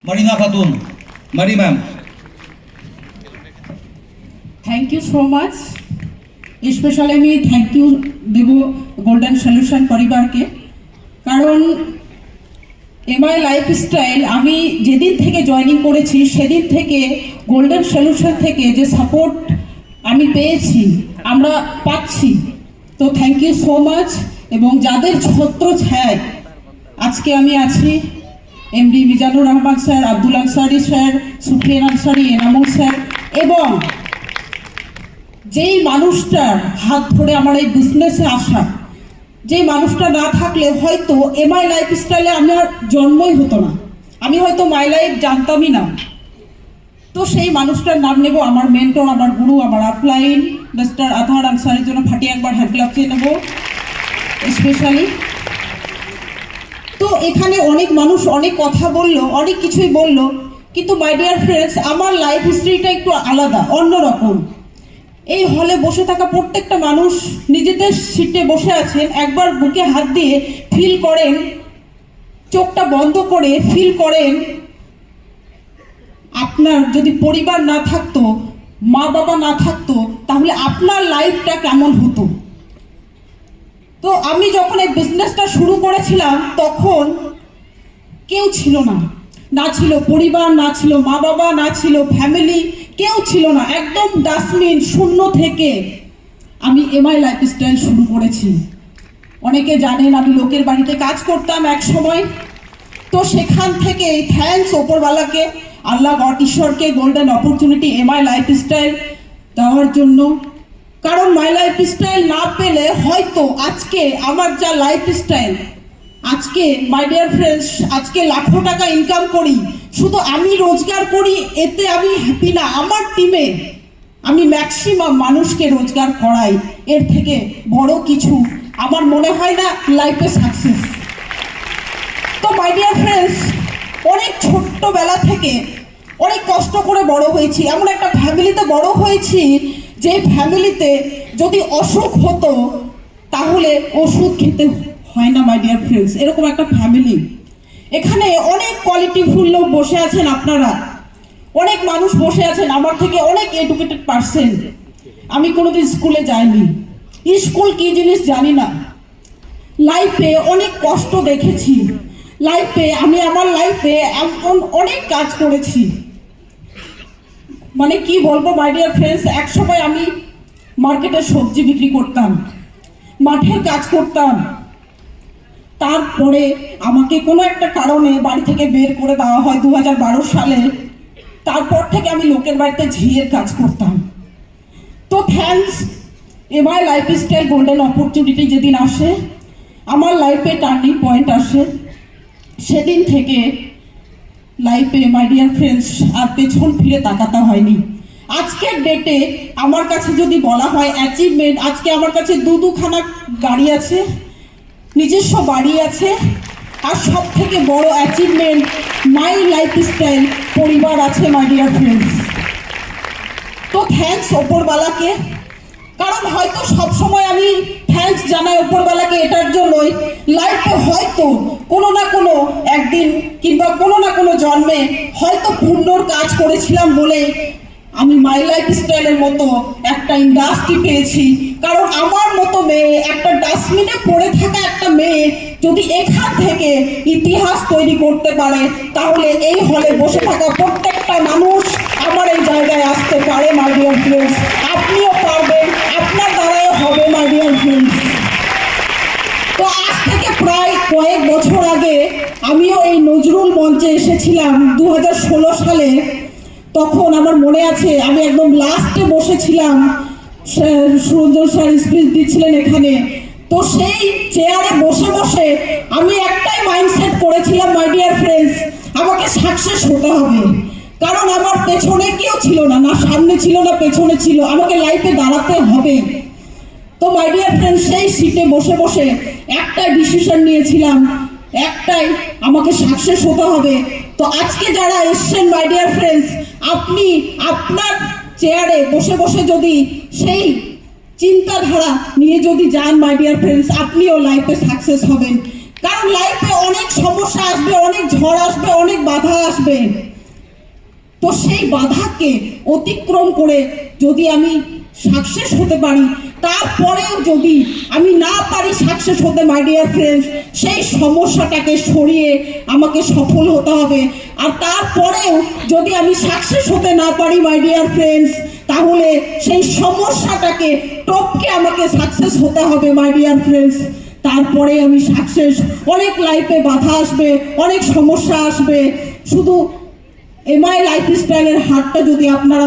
Marina Khatun, Mari ma'am. Thank you so much. Specially আমি thank you দেব golden solution পরিবারকে, কারণ এমআই লাইফস্টাইল আমি যেদিন থেকে জয়েনিং করেছি সেদিন থেকে গোল্ডেন সলিউশন থেকে যে সাপোর্ট আমি পেয়েছি, আমরা পাচ্ছি, তো থ্যাংক ইউ সো মাচ। এবং যাদের ছত্র ছায় আজকে আমি আছি, MD Mizanur Rahman sir, Abdul Ansari sir, Sufiyan Ansari, Enamul sir, এবং যেই মানুষটার হাত ধরে আমার এই বিজনেসে আসা, যেই মানুষটা না থাকলে হয়তো এমআই লাইফস্টাইলে আমার জন্মই হতো না, আমি হয়তো মাই লাইফ জানতামই না। তো সেই মানুষটার নাম নেব, আমার মেন্টর, আমার গুরু, আমার আপলাইন মিস্টার আজহার আনসারির জন্য ফাটিয়ে একবার হ্যান্ড ক্লাব চেয়ে নেব স্পেশালি। তো এখানে অনেক মানুষ অনেক কথা বললো, অনেক কিছুই বললো, কিন্তু মাই ডিয়ার ফ্রেন্ডস, আমার লাইফ হিস্ট্রিটা একটু আলাদা, অন্যরকম। এই হলে বসে থাকা প্রত্যেকটা মানুষ নিজেদের সিটে বসে আছেন, একবার বুকে হাত দিয়ে ফিল করেন, চোখটা বন্ধ করে ফিল করেন, আপনার যদি পরিবার না থাকতো, মা বাবা না থাকতো, তাহলে আপনার লাইফটা কেমন হতো। তো আমি যখন এই বিজনেসটা শুরু করেছিলাম তখন কেউ ছিল না, না ছিল পরিবার, না ছিল মা বাবা, না ছিল ফ্যামিলি, কেউ ছিল না, একদম ডাস্টবিন শূন্য থেকে আমি এমআই লাইফস্টাইল শুরু করেছি। অনেকে জানেন আমি লোকের বাড়িতে কাজ করতাম এক সময়। তো সেখান থেকে থ্যাঙ্কস ওপরওয়ালাকে, আল্লাহ গড ঈশ্বরকে গোল্ডেন অপরচুনিটি এমআই লাইফস্টাইল দেওয়ার জন্য। কারণ মাই লাইফস্টাইল না পেলে হয়তো আজকে আমার যা লাইফস্টাইল, আজকে মাই ডিয়ার ফ্রেন্ডস, আজকে লাখো টাকা ইনকাম করি, শুধু আমি রোজগার করি এতে আমি হ্যাপি না, আমার টিমে আমি ম্যাক্সিমাম মানুষকে রোজগার করাই, এর থেকে বড় কিছু আমার মনে হয় না লাইফে সাকসেস। তো মাই ডিয়ার ফ্রেন্ডস, অনেক ছোট্টবেলা থেকে অনেক কষ্ট করে বড় হয়েছি, এমন একটা ফ্যামিলিতে বড় হয়েছি যে ফ্যামিলিতে যদি অসুখ হতো তাহলে ওষুধ খেতে হয় না মাই ডিয়ার ফ্রেন্ডস, এরকম একটা ফ্যামিলি। এখানে অনেক কোয়ালিটিফুল লোক বসে আছেন, আপনারা অনেক মানুষ বসে আছেন আমার থেকে অনেক এডুকেটেড পারসন। আমি কোনোদিন স্কুলে যাইনি, স্কুল কি জিনিস জানি না, লাইফে অনেক কষ্ট দেখেছি, লাইফে আমি আমার লাইফে এমন অনেক কাজ করেছি, মানে কি বলবো মাই ডিয়ার ফ্রেন্ডস। এক সময় আমি মার্কেটে সবজি বিক্রি করতাম, মাঠের কাজ করতাম, তারপরে আমাকে কোনো একটা কারণে বাড়ি থেকে বের করে দেওয়া হয় 2012 সালে। তারপর থেকে আমি লোকের বাড়িতে ঝিয়ের কাজ করতাম। তো thanks MI lifestyle golden opportunity যেদিন আসে, আমার লাইফে টার্নিং পয়েন্ট আসে, সেদিন থেকে লাইফে মাই ডিয়ার ফ্রেন্ডস আর পেছন ফিরে তাকাতে হয়নি। আজকের ডেটে আমার কাছে যদি বলা হয় অ্যাচিভমেন্ট, আজকে আমার কাছে দুখানা গাড়ি আছে, নিজস্ব বাড়ি আছে, আর সব থেকে বড় অ্যাচিভমেন্ট মাই লাইফস্টাইল পরিবার আছে মাই ডিয়ার ফ্রেন্ডস। তো থ্যাঙ্কস ওপরওয়ালাকে, কারণ হয়তো সবসময় আমি থ্যাঙ্কস জানাই ওপরওয়ালাকে এটার জন্যই, লাইফে হয়তো কোনো না কোনো একদিন কিংবা কোনো না কোনো জন্মে হয়তো পুণ্যর কাজ করেছিলাম বলে আমি মাই লাইফস্টাইলের মতো একটা ইন্ডাস্ট্রি পেয়েছি। কারণ আমার মতো মেয়ে, একটা ডাস্টবিনে পড়ে থাকা একটা মেয়ে যদি এখান থেকে ইতিহাস তৈরি করতে পারে, তাহলে এই হলে বসে থাকা প্রত্যেকটা মানুষ আমার এই জায়গায় আসতে পারে মাই ডিয়ার ফ্রেন্ডস। আপনিও পারবেন, আপনার দ্বারাও হবে মাই ডিয়ার ফ্রেন্ডস। তো আজ থেকে প্রায় কয়েক বছর আগে আমিও এই নজরুল মঞ্চে এসেছিলাম 2016 সালে। তখন আমার মনে আছে আমি একদম লাস্টে বসেছিলাম, সুরঞ্জন স্যার স্পিচ দিচ্ছিলেন এখানে। তো সেই চেয়ারে বসে বসে আমি একটাই মাইন্ডসেট করেছিলাম মাই ডিয়ার ফ্রেন্ডস, আমাকে সাকসেস হতে হবে। কারণ আমার পেছনে কেউ ছিল না, না সামনে ছিল না পেছনে ছিল, আমাকে লাইফে দাঁড়াতে হবে। তো মাই ডিয়ার ফ্রেন্ডস, সেই সিটে বসে বসে একটাই ডিসিশন নিয়েছিলাম, একটাই, আমাকে সাকসেস হতে হবে। তো আজকে যারা এসছেন মাই ডিয়ার ফ্রেন্ডস, আপনি আপনার চেয়ারে বসে বসে যদি সেই চিন্তাধারা নিয়ে যদি যান মাই ডিয়ার ফ্রেন্ডস, আপনিও লাইফে সাকসেস হবেন। কারণ লাইফে অনেক সমস্যা আসবে, অনেক ঝড় আসবে, অনেক বাধা আসবে। তো সেই বাধাকে অতিক্রম করে যদি আমি সাকসেস হতে পারি, তারপরেও যদি আমি না পারি সাকসেস হতে, মাই ডিয়ার ফ্রেন্ডস, সেই সমস্যাটাকে সরিয়ে আমাকে সফল হতে হবে। আর তারপরেও যদি আমি সাকসেস হতে না পারি, মাই ডিয়ার ফ্রেন্ডস, তাহলে সেই সমস্যাটাকে টপকে আমাকে সাকসেস হতে হবে, মাই ডিয়ার ফ্রেন্ডস। তারপরে আমি সাকসেস। অনেক লাইফে বাধা আসবে, অনেক সমস্যা আসবে, শুধু এমআই লাইফস্টাইলের হাটটা যদি আপনারা